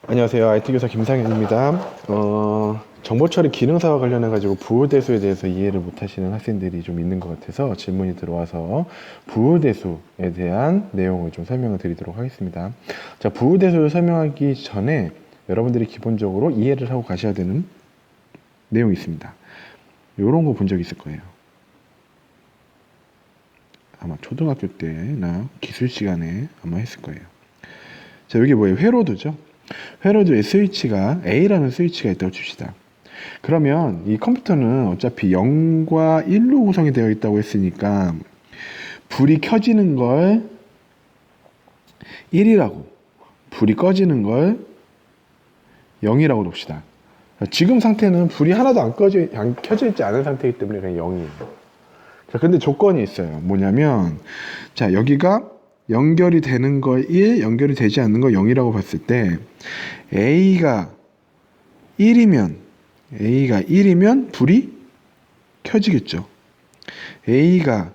안녕하세요. IT 교사 김상현입니다. 정보 처리 기능사와 관련해 가지고 부호대수에 대해서 이해를 못 하시는 학생들이 좀 있는 것 같아서 질문이 들어와서 부호대수에 대한 내용을 좀 설명을 드리도록 하겠습니다. 자, 부호대수를 설명하기 전에 여러분들이 기본적으로 이해를 하고 가셔야 되는 내용이 있습니다. 이런 거 본 적 있을 거예요. 아마 초등학교 때나 기술 시간에 아마 했을 거예요. 자, 여기 뭐예요? 회로도죠. 회로도에 스위치가 A라는 스위치가 있다고 칩시다. 그러면 이 컴퓨터는 어차피 0과 1로 구성이 되어 있다고 했으니까 불이 켜지는 걸 1이라고, 불이 꺼지는 걸 0이라고 둡시다. 지금 상태는 불이 하나도 안 켜져 있지 않은 상태이기 때문에 그냥 0이에요. 자, 근데 조건이 있어요. 뭐냐면, 자, 여기가 연결이 되는 걸 1, 연결이 되지 않는 걸 0이라고 봤을 때, A가 1이면 불이 켜지겠죠. A가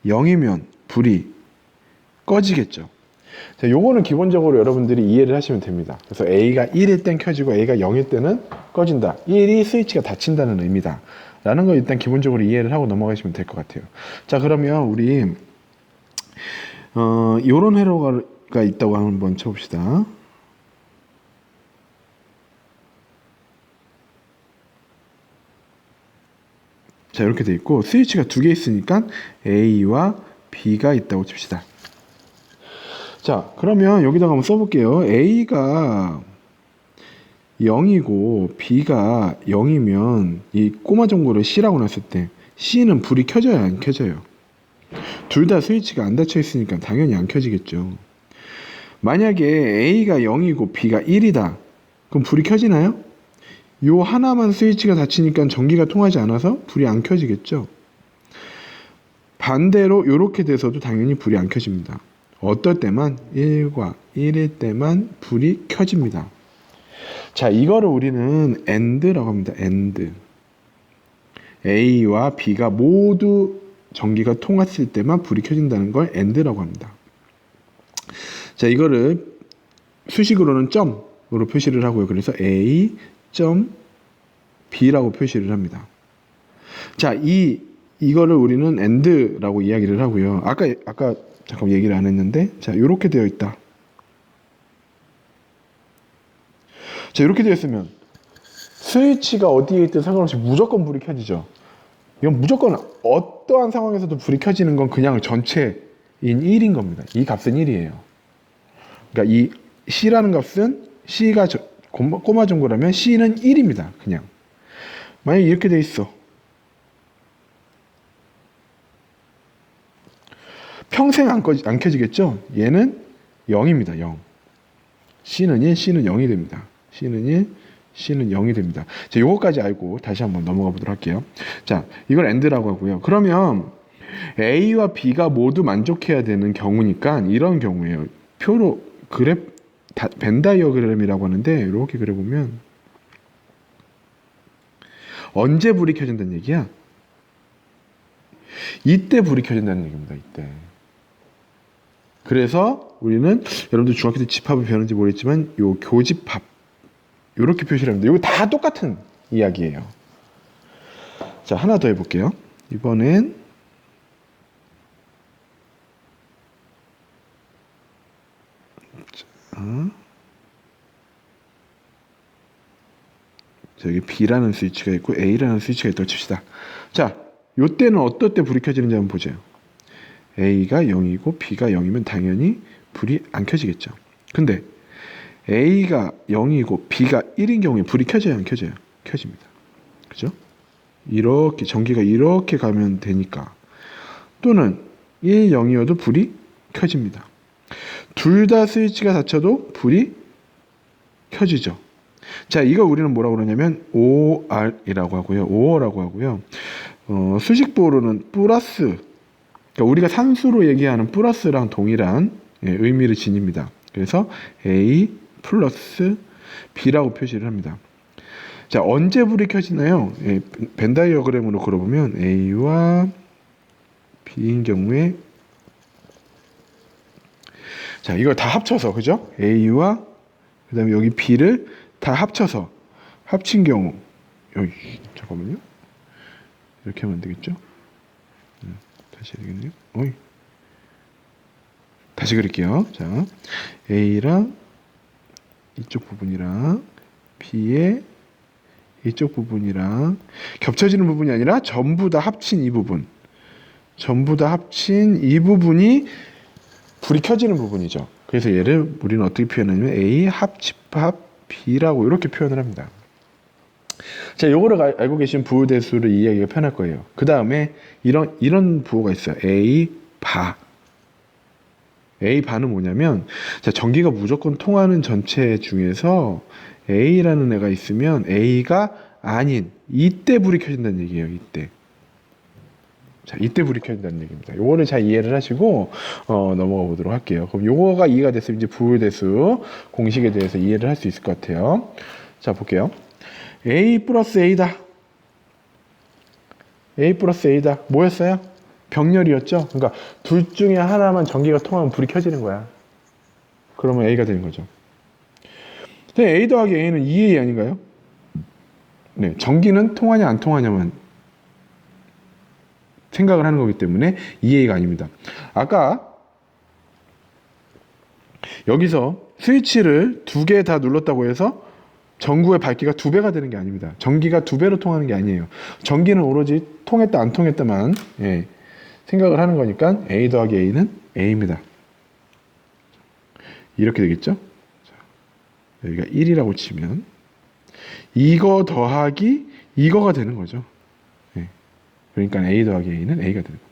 0이면 불이 꺼지겠죠. 자, 요거는 기본적으로 여러분들이 이해를 하시면 됩니다. 그래서 A가 1일 땐 켜지고 A가 0일 때는 꺼진다. 1이 스위치가 닫힌다는 의미다. 라는 거 일단 기본적으로 이해를 하고 넘어가시면 될 것 같아요. 자, 그러면 우리 요런 회로가 있다고 한번 쳐봅시다. 자, 이렇게 돼 있고 스위치가 두 개 있으니까 A와 B가 있다고 칩시다. 자, 그러면 여기다가 한번 써볼게요. A가 0이고 B가 0이면 이 꼬마 종고를 C라고 놨을 때 C는 불이 켜져야 안 켜져요? 둘 다 스위치가 안 닫혀 있으니까 당연히 안 켜지겠죠. 만약에 A가 0이고 B가 1이다. 그럼 불이 켜지나요? 요 하나만 스위치가 닫히니까 전기가 통하지 않아서 불이 안 켜지겠죠. 반대로 이렇게 돼서도 당연히 불이 안 켜집니다. 어떨 때만 1과 1일 때만 불이 켜집니다. 자, 이거를 우리는 AND라고 합니다. AND. A와 B가 모두 전기가 통했을 때만 불이 켜진다는 걸 AND라고 합니다. 자, 이거를 수식으로는 점으로 표시를 하고요. 그래서 A, B라고 표시를 합니다. 자, 이거를 우리는 AND라고 이야기를 하고요. 아까 잠깐 얘기를 안 했는데, 자, 이렇게 되어 있다. 자, 이렇게 되어 있으면 스위치가 어디에 있든 상관없이 무조건 불이 켜지죠. 이건 무조건 어떠한 상황에서도 불이 켜지는 건 그냥 전체인 1인 겁니다. 이 값은 1이에요. 그러니까 이 C라는 값은 C가 꼬마 종고라면 C는 1입니다. 그냥. 만약에 이렇게 돼 있어. 평생 안 켜지겠죠? 얘는 0입니다. 0. C는 1, C는 0이 됩니다. C는 1, C는 0이 됩니다. 자, 요거까지 알고 다시 한번 넘어가 보도록 할게요. 자, 이걸 AND라고 하고요. 그러면 A와 B가 모두 만족해야 되는 경우니까 이런 경우에요. 표로 벤 다이어그램이라고 하는데 이렇게 그려보면 언제 불이 켜진다는 얘기야? 이때 불이 켜진다는 얘기입니다. 이때. 그래서 우리는 여러분들 중학교 때 집합을 배웠는지 모르겠지만 요 교집합 이렇게 표시를 합니다. 이거 다 똑같은 이야기예요. 자, 하나 더 해볼게요. 이번엔 자, 여기 B라는 스위치가 있고 A라는 스위치가 있다고 칩시다. 자, 요때는 어떨 때 불이 켜지는지 한번 보죠. A가 0이고 B가 0이면 당연히 불이 안 켜지겠죠. 근데 A가 0이고 B가 1인 경우에 불이 켜져요, 안 켜져요? 켜집니다. 그죠? 이렇게 전기가 이렇게 가면 되니까. 또는 1, 0이어도 불이 켜집니다. 둘 다 스위치가 닫혀도 불이 켜지죠. 자, 이거 우리는 뭐라고 그러냐면 OR이라고 하고요. OR라고 하고요. 수식보로는 플러스, 그러니까 우리가 산수로 얘기하는 플러스랑 동일한 의미를 지닙니다. 그래서 A 플러스 B라고 표시를 합니다. 자, 언제 불이 켜지나요? 벤 다이어그램으로 그려보면 A와 B인 경우에 자, 이걸 다 합쳐서, 그죠? A와 그 다음에 여기 b를 다 합쳐서 합친 경우 여기 잠깐만요. 이렇게 하면 안 되겠죠? 다시 해야 되겠네요. 어이. 다시 그릴게요. 자, A랑 이쪽 부분이랑 B의 이쪽 부분이랑 겹쳐지는 부분이 아니라 전부 다 합친 이 부분. 전부 다 합친 이 부분이 불이 켜지는 부분이죠. 그래서 얘를 우리는 어떻게 표현하냐면 A 합집합 B라고 이렇게 표현을 합니다. 자, 요거를 알고 계신 부호대수를 이야기가 편할 거예요. 그 다음에 이런 부호가 있어요. A 바. A 바는 뭐냐면, 자, 전기가 무조건 통하는 전체 중에서 A라는 애가 있으면 A가 아닌 이때 불이 켜진다는 얘기예요. 이때. 자, 이때 불이 켜진다는 얘기입니다. 요거를 잘 이해를 하시고 넘어가 보도록 할게요. 그럼 요거가 이해가 됐으면 이제 부호대수 공식에 대해서 이해를 할 수 있을 것 같아요. 자, 볼게요. A 플러스 A다. A 플러스 A다. 뭐였어요? 병렬이었죠? 그러니까 둘 중에 하나만 전기가 통하면 불이 켜지는 거야. 그러면 A가 되는 거죠. 근데 A 더하기 A는 2A 아닌가요? 네, 전기는 통하냐 안 통하냐만 생각을 하는 거기 때문에 2A가 아닙니다. 아까 여기서 스위치를 2개 다 눌렀다고 해서 전구의 밝기가 2배가 되는 게 아닙니다. 전기가 2배로 통하는 게 아니에요. 전기는 오로지 통했다 안 통했다만 생각을 하는 거니까 A 더하기 A는 A입니다. 이렇게 되겠죠? 자, 여기가 1이라고 치면 이거 더하기 이거가 되는 거죠. 그러니까 A 더하기 A는 A가 되는 겁니다.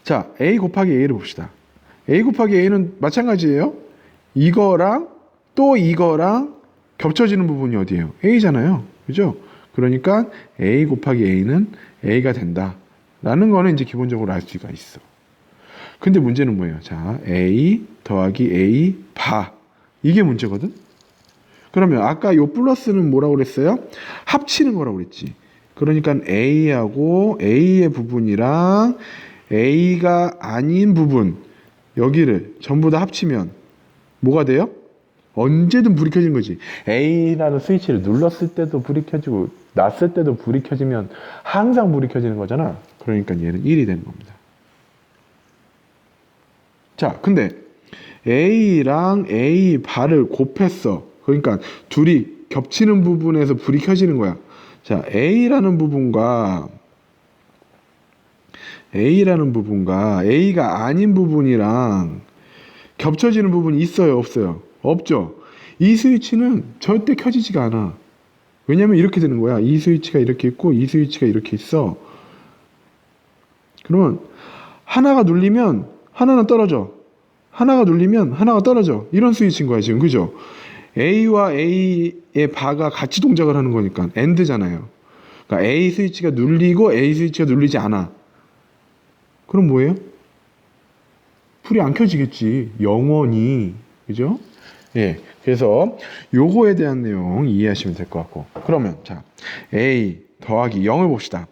자, A 곱하기 A를 봅시다. A 곱하기 A는 마찬가지예요. 이거랑 또 이거랑 겹쳐지는 부분이 어디예요? A잖아요. 그죠? 그러니까 A 곱하기 A는 A가 된다. 라는 거는 이제 기본적으로 알 수가 있어. 근데 문제는 뭐예요? 자, A 더하기 A 바. 이게 문제거든? 그러면 아까 요 플러스는 뭐라고 그랬어요? 합치는 거라고 그랬지. 그러니까 A하고 A의 부분이랑 A가 아닌 부분, 여기를 전부 다 합치면 뭐가 돼요? 언제든 불이 켜진 거지. A라는 스위치를 눌렀을 때도 불이 켜지고 놨을 때도 불이 켜지면 항상 불이 켜지는 거잖아. 그러니까 얘는 1이 되는 겁니다. 자, 근데 A랑 A 바를 곱했어. 그러니까 둘이 겹치는 부분에서 불이 켜지는 거야. 자, A라는 부분과 A가 아닌 부분이랑 겹쳐지는 부분이 있어요, 없어요? 없죠. 이 스위치는 절대 켜지지가 않아. 왜냐면 이렇게 되는 거야. 이 스위치가 이렇게 있고 이 스위치가 이렇게 있어. 그러면 하나가 눌리면 하나는 떨어져. 하나가 눌리면 하나가 떨어져. 이런 스위치인 거야, 지금. 그죠? A와 A의 바가 같이 동작을 하는 거니까 AND잖아요. 그러니까 A 스위치가 눌리고 A 스위치가 눌리지 않아. 그럼 뭐예요? 불이 안 켜지겠지. 영원히. 그죠? 예. 그래서 요거에 대한 내용 이해하시면 될 것 같고. 그러면 자, A 더하기 0을 봅시다.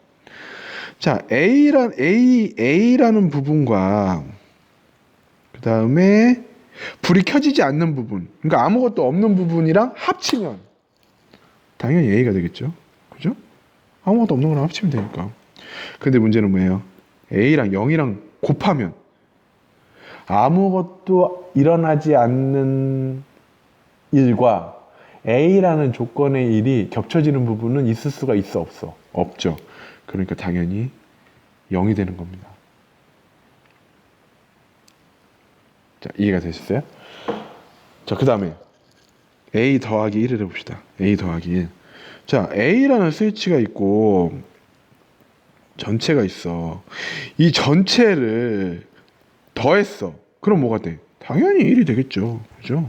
자, A라는 부분과 그 다음에 불이 켜지지 않는 부분, 그러니까 아무것도 없는 부분이랑 합치면 당연히 A가 되겠죠. 그죠? 아무것도 없는 거랑 합치면 되니까. 근데 문제는 뭐예요? A랑 0이랑 곱하면 아무것도 일어나지 않는 일과 A라는 조건의 일이 겹쳐지는 부분은 있을 수가 있어, 없어? 없죠. 그러니까 당연히 0이 되는 겁니다. 자, 이해가 되셨어요? 자, 그 다음에 A 더하기 1을 해봅시다. A 더하기 1. 자, A라는 스위치가 있고 전체가 있어. 이 전체를 더했어. 그럼 뭐가 돼? 당연히 1이 되겠죠. 그죠?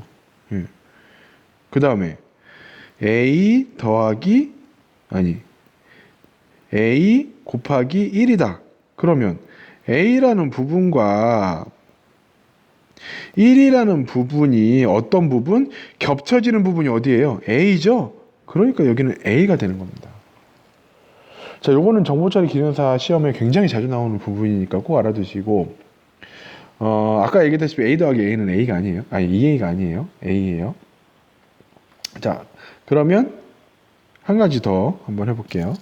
예. 그 다음에 A 곱하기 1이다. 그러면 A라는 부분과 1이라는 부분이 어떤 부분? 겹쳐지는 부분이 어디예요? A죠? 그러니까 여기는 A가 되는 겁니다. 자, 요거는 정보처리 기능사 시험에 굉장히 자주 나오는 부분이니까 꼭 알아두시고, 아까 얘기했다시피 A 더하기 A는 A가 아니에요. 아니, 2A가 아니에요. A예요. 자, 그러면 한 가지 더 한번 해볼게요.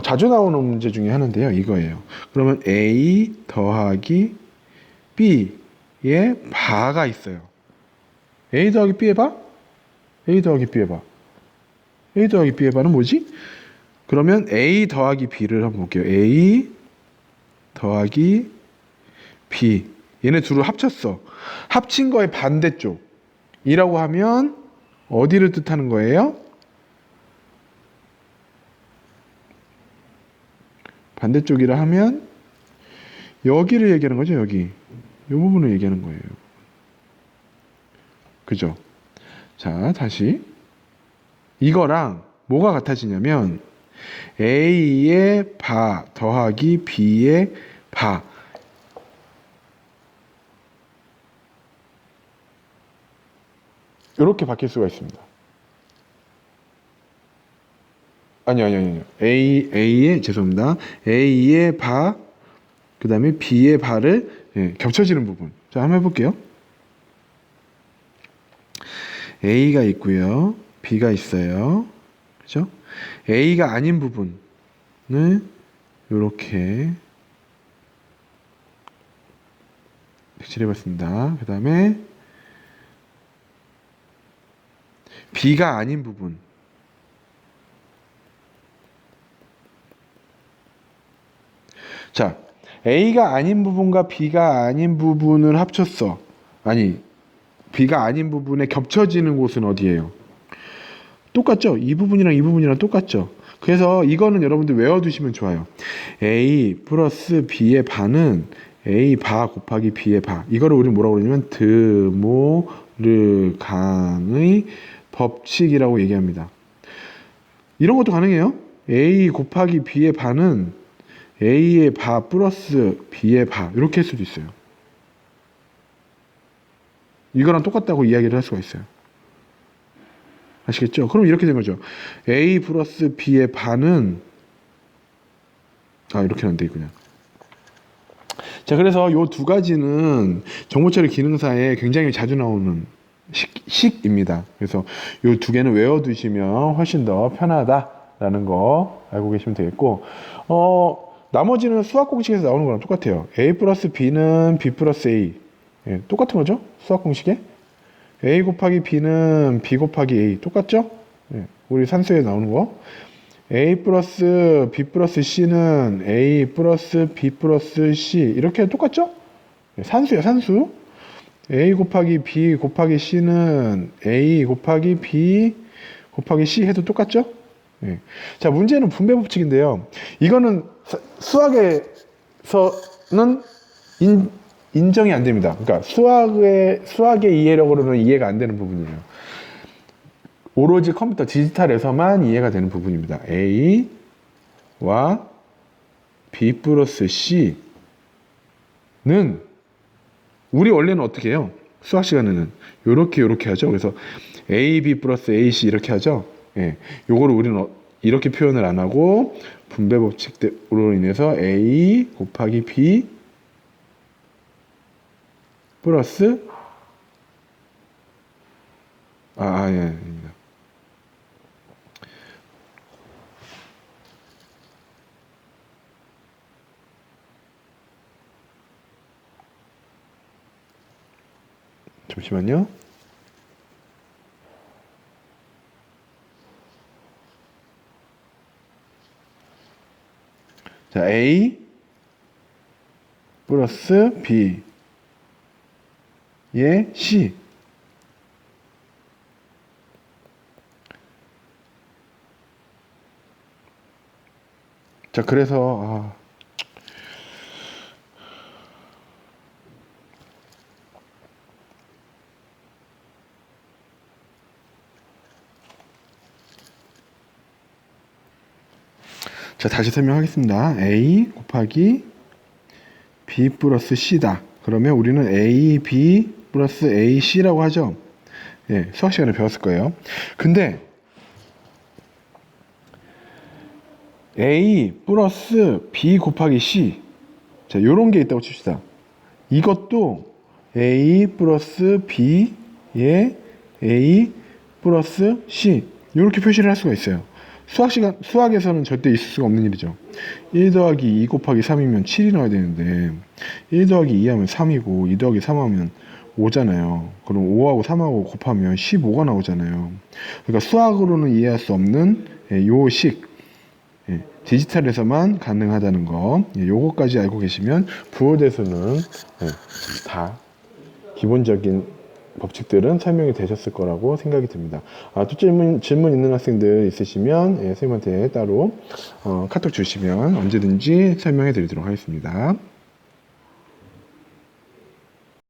자주 나오는 문제 중에 하나인데요. 이거예요. 그러면 A 더하기 B의 바가 있어요. A 더하기 B의 바? A 더하기 B의 바. A 더하기 B의 바는 뭐지? 그러면 A 더하기 B를 한번 볼게요. A 더하기 B. 얘네 둘을 합쳤어. 합친 거의 반대쪽. 이라고 하면 어디를 뜻하는 거예요? 반대쪽이라 하면 여기를 얘기하는 거죠. 여기. 이 부분을 얘기하는 거예요. 그죠? 자, 다시. 이거랑 뭐가 같아지냐면 A의 바 더하기 B의 바. 이렇게 바뀔 수가 있습니다. 아니요. A의, 죄송합니다. A의 바, 그 다음에 B의 바를 겹쳐지는 부분. 자, 한번 해볼게요. A가 있고요. B가 있어요. 그죠? A가 아닌 부분을 이렇게 색칠해봤습니다. 그 다음에 B가 아닌 부분. 자, A가 아닌 부분과 B가 아닌 부분을 합쳤어. 아니, B가 아닌 부분에 겹쳐지는 곳은 어디예요? 똑같죠? 이 부분이랑 이 부분이랑 똑같죠? 그래서 이거는 여러분들 외워두시면 좋아요. A 플러스 B의 바는 A 바 곱하기 B의 바. 이거를 우리는 뭐라고 그러냐면 드모르간의 법칙이라고 얘기합니다. 이런 것도 가능해요. A 곱하기 B의 바는 A의 바 플러스 B의 바. 이렇게 할 수도 있어요. 이거랑 똑같다고 이야기를 할 수가 있어요. 아시겠죠? 그럼 이렇게 된 거죠. A 플러스 B의 바는 이렇게 안 돼, 그냥. 자, 그래서 요 두 가지는 정보처리 기능사에 굉장히 자주 나오는 식입니다. 그래서 요 두 개는 외워두시면 훨씬 더 편하다라는 거 알고 계시면 되겠고, 나머지는 수학 공식에서 나오는 거랑 똑같아요. A 플러스 B는 B 플러스 A. 예, 똑같은 거죠? 수학 공식에. A 곱하기 B는 B 곱하기 A. 똑같죠? 예, 우리 산수에 나오는 거. A 플러스 B 플러스 C는 A 플러스 B 플러스 C. 이렇게 똑같죠? 예, 산수야, 산수. A 곱하기 B 곱하기 C는 A 곱하기 B 곱하기 C 해도 똑같죠? 예. 자, 문제는 분배 법칙인데요. 이거는 수학에서는 인정이 안 됩니다. 그러니까 수학의 이해력으로는 이해가 안 되는 부분이에요. 오로지 컴퓨터 디지털에서만 이해가 되는 부분입니다. A와 B 플러스 C는 우리 원래는 어떻게 해요? 수학 시간에는 요렇게 하죠. 그래서 AB 플러스 AC 이렇게 하죠. 예. 요거를 우리는 이렇게 표현을 안 하고 분배 법칙으로 인해서 A 곱하기 B 플러스 예, 아닙니다. 잠시만요. 자, A 플러스 B 예, C. 자, 그래서 자, 다시 설명하겠습니다. A 곱하기 B 플러스 C다. 그러면 우리는 A, B 플러스 A, C라고 하죠. 예, 수학 시간에 배웠을 거예요. 근데 A 플러스 B 곱하기 C. 자, 요런 게 있다고 칩시다. 이것도 A 플러스 B에 A 플러스 C 이렇게 표시를 할 수가 있어요. 수학에서는 절대 있을 수가 없는 일이죠. 1 더하기 2 곱하기 3이면 7이 나와야 되는데 1 더하기 2 하면 3이고 2 더하기 3 하면 5잖아요. 그럼 5하고 3하고 곱하면 15가 나오잖아요. 그러니까 수학으로는 이해할 수 없는 요식, 디지털에서만 가능하다는 거, 요거까지 알고 계시면 부호대수는 다 기본적인 법칙들은 설명이 되셨을 거라고 생각이 듭니다. 또 질문 있는 학생들 있으시면 선생님한테 따로 카톡 주시면 언제든지 설명해 드리도록 하겠습니다.